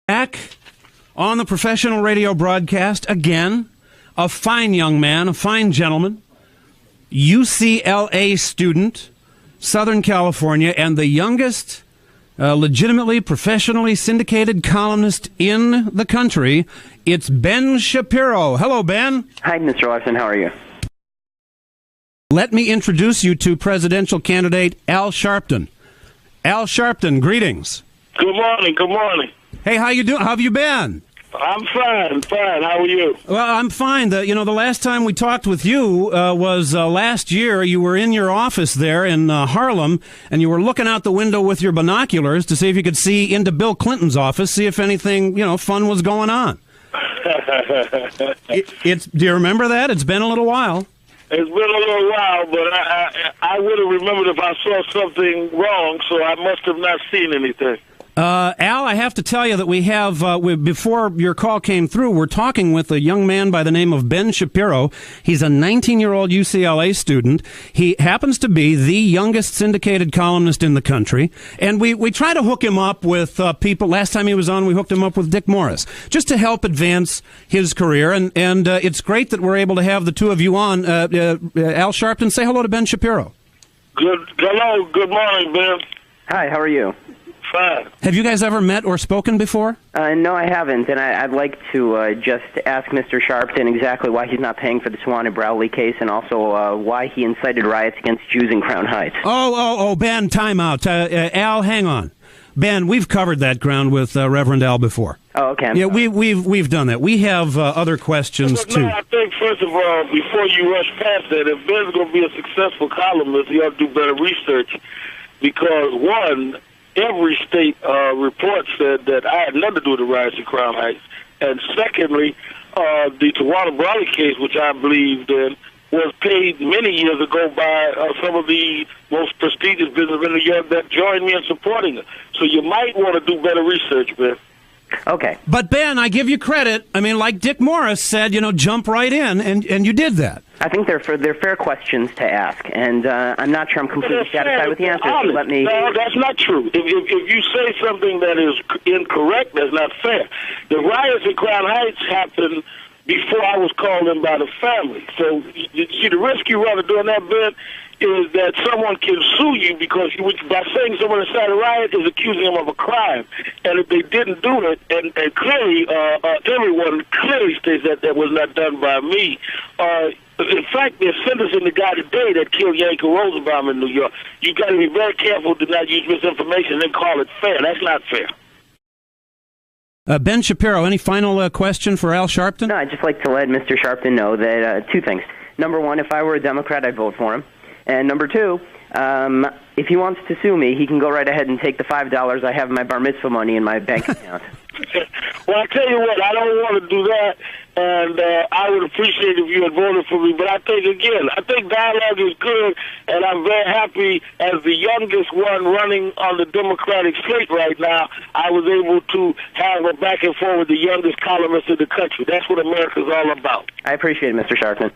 Back on the professional radio broadcast again, a fine young man, a fine gentleman, UCLA student, Southern California, and the youngest legitimately, professionally syndicated columnist in the country. It's Ben Shapiro. Hello, Ben. Hi, Mr. Larson. How are you? Let me introduce you to presidential candidate Al Sharpton. Al Sharpton, greetings. Good morning. Good morning. Hey, how you doing? How have you been? I'm fine. Fine. How are you? Well, I'm fine. The last time we talked with you was last year. You were in your office there in Harlem, and you were looking out the window with your binoculars to see if you could see into Bill Clinton's office, see if anything, fun was going on. Do you remember that? It's been a little while. It's been a little while, but I would have remembered if I saw something wrong, so I must have not seen anything. Al, I have to tell you that we have, before your call came through, we're talking with a young man by the name of Ben Shapiro. He's a 19-year-old UCLA student. He happens to be the youngest syndicated columnist in the country. And we try to hook him up with people. Last time he was on, we hooked him up with Dick Morris, just to help advance his career. And it's great that we're able to have the two of you on. Al Sharpton, say hello to Ben Shapiro. Hello. Good morning, Ben. Hi, how are you? Fine. Have you guys ever met or spoken before? No, I haven't, and I'd like to just ask Mr. Sharpton exactly why he's not paying for the Swan and Browley case, and also why he incited riots against Jews in Crown Heights. Oh, Ben, time out. Al, hang on. Ben, we've covered that ground with Reverend Al before. Oh, okay. Yeah, we've done that. We have other questions, too. No, I think, first of all, before you rush past that, if Ben's going to be a successful columnist, he ought to do better research, because, one, every state report said that I had nothing to do with the riots in Crown Heights. And secondly, the Tawana Brawley case, which I believed in, was paid many years ago by some of the most prestigious businessmen in New York that joined me in supporting it. So you might want to do better research, Ben. Okay. But, Ben, I give you credit. I mean, like Dick Morris said, jump right in, and you did that. I think they're fair questions to ask, and I'm not sure I'm completely satisfied with the answers. So let me. No, that's not true. If you say something that is incorrect, that's not fair. The riots in Crown Heights happened before I was called in by the family. So, you see, the risk you run of doing that, Ben, is that someone can sue you because by saying someone inside a riot is accusing them of a crime. And if they didn't do it, and clearly, everyone clearly states that was not done by me. In fact, they're sentencing the guy today that killed Yankee Rosenbaum in New York. You've got to be very careful to not use misinformation and then call it fair. That's not fair. Ben Shapiro, any final question for Al Sharpton? No, I'd just like to let Mr. Sharpton know that two things. Number one, if I were a Democrat, I'd vote for him. And number two, if he wants to sue me, he can go right ahead and take the $5 I have in my bar mitzvah money in my bank account. Well, I tell you what, I don't want to do that, and I would appreciate if you had voted for me. But I think dialogue is good, and I'm very happy as the youngest one running on the Democratic slate right now, I was able to have a back and forth with the youngest columnist in the country. That's what America's all about. I appreciate it, Mr. Sharpton.